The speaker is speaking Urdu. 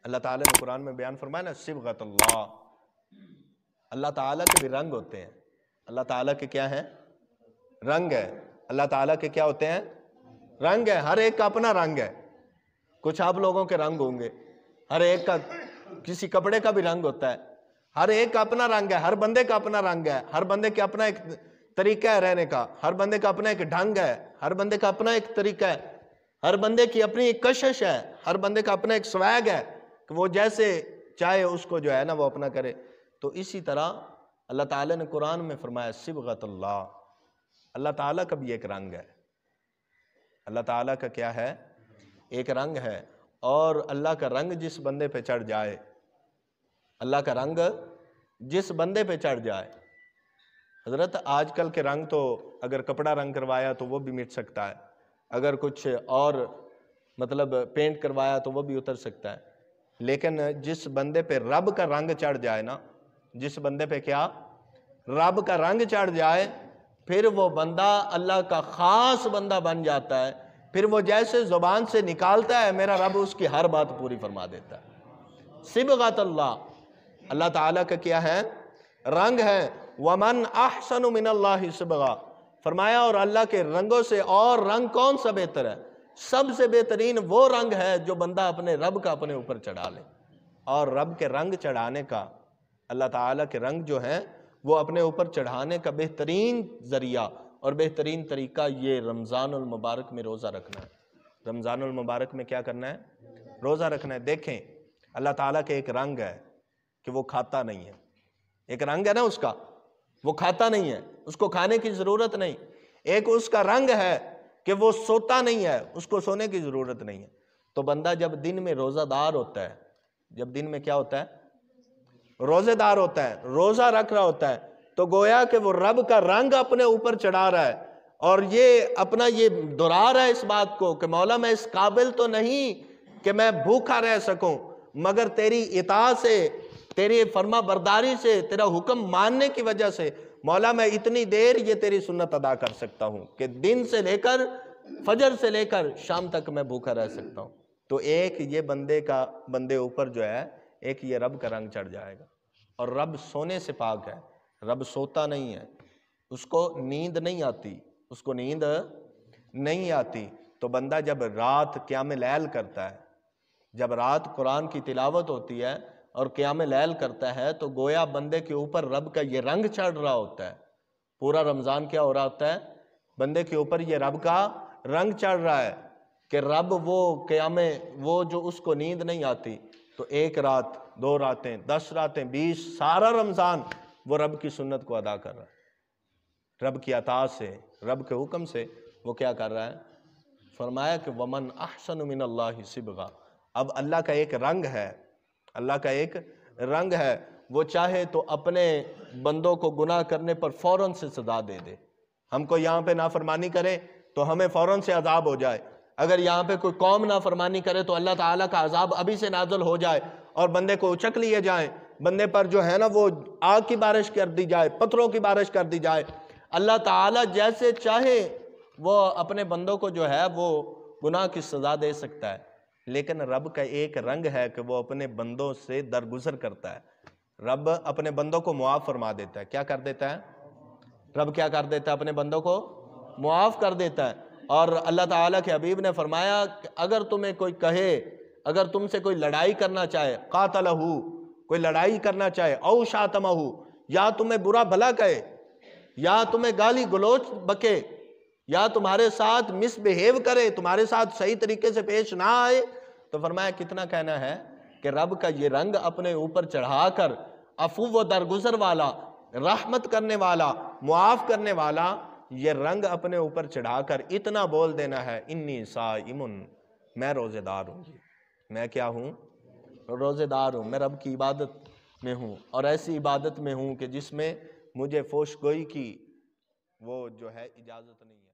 اللہ تعالیٰ نے قرآن میں بیان فرمایا نا صبغۃ اللہ، اللہ تعالیٰ کے بھی رنگ ہوتے ہیں۔ اللہ تعالیٰ کے کیا ہیں؟ رنگ ہے۔ اللہ تعالیٰ کے کیا ہوتے ہیں؟ رنگ ہے۔ ہر ایک کا اپنا رنگ ہے۔ کچھ آپ لوگوں کے رنگ ہوں گے، ہر ایک کا کسی کپڑے کا بھی رنگ ہوتا ہے، ہر ایک کا اپنا رنگ ہے، ہر بندے کا اپنا رنگ ہے، ہر بندے کا اپنا ایک طریقہ ہے رہنے کا، ہر بندے کا اپنا ایک ڈھنگ ہے، ہر بندے کا اپنا ایک طریقہ ہے، ہر بندے کی اپنی ایک کشش ہے، ہر بندے کا اپنا ایک سویگ ہے کہ وہ جیسے چاہے اس کو جو ہے نا وہ اپنا کرے۔ تو اسی طرح اللہ تعالیٰ نے قرآن میں فرمایا صبغۃ اللہ، اللہ تعالیٰ کا بھی ایک رنگ ہے۔ اللہ تعالیٰ کا کیا ہے؟ ایک رنگ ہے، اور اللہ کا رنگ جس بندے پہ چڑھ جائے، اللہ کا رنگ جس بندے پہ چڑھ جائے، حضرت آج کل کے رنگ تو اگر کپڑا رنگ کروایا تو وہ بھی مٹ سکتا ہے، اگر کچھ اور مطلب پینٹ کروایا تو وہ بھی اتر سکتا ہے، لیکن جس بندے پہ رب کا رنگ چڑھ جائے نا، جس بندے پہ کیا؟ رب کا رنگ چڑھ جائے، پھر وہ بندہ اللہ کا خاص بندہ بن جاتا ہے۔ پھر وہ جیسے زبان سے نکالتا ہے میرا رب اس کی ہر بات پوری فرما دیتا ہے۔ صبغۃ اللہ، اللہ تعالیٰ کا کیا ہے؟ رنگ ہے۔ وَمَنْ أَحْسَنُ مِنَ اللَّهِ صِبْغًا، فرمایا اور اللہ کے رنگوں سے اور رنگ کون سا بہتر ہے؟ سب سے بہترین وہ رنگ ہے جو بندہ اپنے رب کا اپنے اوپر چڑھا لے۔ اور رب کے رنگ چڑھانے کا، اللہ تعالیٰ کے رنگ جو ہیں وہ اپنے اوپر چڑھانے کا بہترین ذریعہ اور بہترین طریقہ یہ رمضان المبارک میں روزہ رکھنا ہے۔ رمضان المبارک میں کیا کرنا ہے؟ روزہ رکھنا ہے۔ دیکھیں اللہ تعالیٰ کے ایک رنگ ہے کہ وہ کھاتا نہیں ہے، ایک رنگ ہے نا اس کا، وہ کھاتا نہیں ہے، اس کو کھانے کی ضرورت نہیں۔ ایک اس کا رنگ ہے کہ وہ سوتا نہیں ہے، اس کو سونے کی ضرورت نہیں ہے۔ تو بندہ جب دن میں روزہ دار ہوتا ہے، جب دن میں کیا ہوتا ہے؟ روزہ دار ہوتا ہے، روزہ رکھ رہا ہوتا ہے، تو گویا کہ وہ رب کا رنگ اپنے اوپر چڑھا رہا ہے، اور یہ اپنا یہ دہرا رہا ہے اس بات کو کہ مولا میں اس قابل تو نہیں کہ میں بھوکا رہ سکوں، مگر تیری اطاعت سے، تیری فرما برداری سے، تیرا حکم ماننے کی وجہ سے مولا میں اتنی دیر یہ تیری سنت ادا کر سکتا ہوں کہ دن سے لے کر فجر سے لے کر شام تک میں بھوکا رہ سکتا ہوں۔ تو ایک یہ بندے اوپر جو ہے ایک یہ رب کا رنگ چڑھ جائے گا۔ اور رب سونے سے پاک ہے، رب سوتا نہیں ہے، اس کو نیند نہیں آتی، اس کو نیند نہیں آتی۔ تو بندہ جب رات قیام لیل کرتا ہے، جب رات قرآن کی تلاوت ہوتی ہے اور قیام لیل کرتا ہے، تو گویا بندے کے اوپر رب کا یہ رنگ چڑھ رہا ہوتا ہے۔ پورا رمضان کیا ہو رہا ہوتا ہے؟ بندے کے اوپر یہ رب کا رنگ چڑھ رہا ہے کہ رب وہ قیام، وہ جو اس کو نیند نہیں آتی، تو ایک رات، 2 راتیں، 10 راتیں، 20، سارا رمضان وہ رب کی سنت کو ادا کر رہا ہے، رب کی اطاعت سے، رب کے حکم سے وہ کیا کر رہا ہے؟ فرمایا کہ وَمَنْ أَحْسَنُ مِنَ اللَّهِ صِبْغًا۔ اب اللہ کا ایک رنگ ہے، اللہ کا ایک رنگ ہے، وہ چاہے تو اپنے بندوں کو گناہ کرنے پر فوراً سے سزا دے دے۔ ہم کو یہاں پہ نافرمانی کرے تو ہمیں فوراً سے عذاب ہو جائے، اگر یہاں پہ کوئی قوم نافرمانی کرے تو اللہ تعالیٰ کا عذاب ابھی سے نازل ہو جائے اور بندے کو اچک لیے جائیں، بندے پر جو ہے نا وہ آگ کی بارش کر دی جائے، پتھروں کی بارش کر دی جائے۔ اللہ تعالیٰ جیسے چاہے وہ اپنے بندوں کو جو ہے وہ گناہ کی سزا دے سکتا ہے، لیکن رب کا ایک رنگ ہے کہ وہ اپنے بندوں سے درگزر کرتا ہے۔ رب اپنے بندوں کو معاف فرما دیتا ہے۔ کیا کر دیتا ہے؟ رب کیا کر دیتا ہے؟ اپنے بندوں کو معاف کر دیتا ہے۔ اور اللہ تعالیٰ کے حبیب نے فرمایا کہ اگر تمہیں کوئی کہے، اگر تم سے کوئی لڑائی کرنا چاہے، قاتلہ، کوئی لڑائی کرنا چاہے، او شاتمہ، یا تمہیں برا بھلا کہے، یا تمہیں گالی گلوچ بکے، یا تمہارے ساتھ مس بہیو کرے، تمہارے ساتھ صحیح طریقے سے پیش نہ آئے، تو فرمایا کتنا کہنا ہے کہ رب کا یہ رنگ اپنے اوپر چڑھا کر عفو و درگزر والا، رحمت کرنے والا، معاف کرنے والا، یہ رنگ اپنے اوپر چڑھا کر اتنا بول دینا ہے انی صائم، میں روزے دار ہوں۔ میں کیا ہوں؟ روزے دار ہوں، میں رب کی عبادت میں ہوں، اور ایسی عبادت میں ہوں کہ جس میں مجھے فوش گوئی کی وہ جو ہے اجازت نہیں ہے۔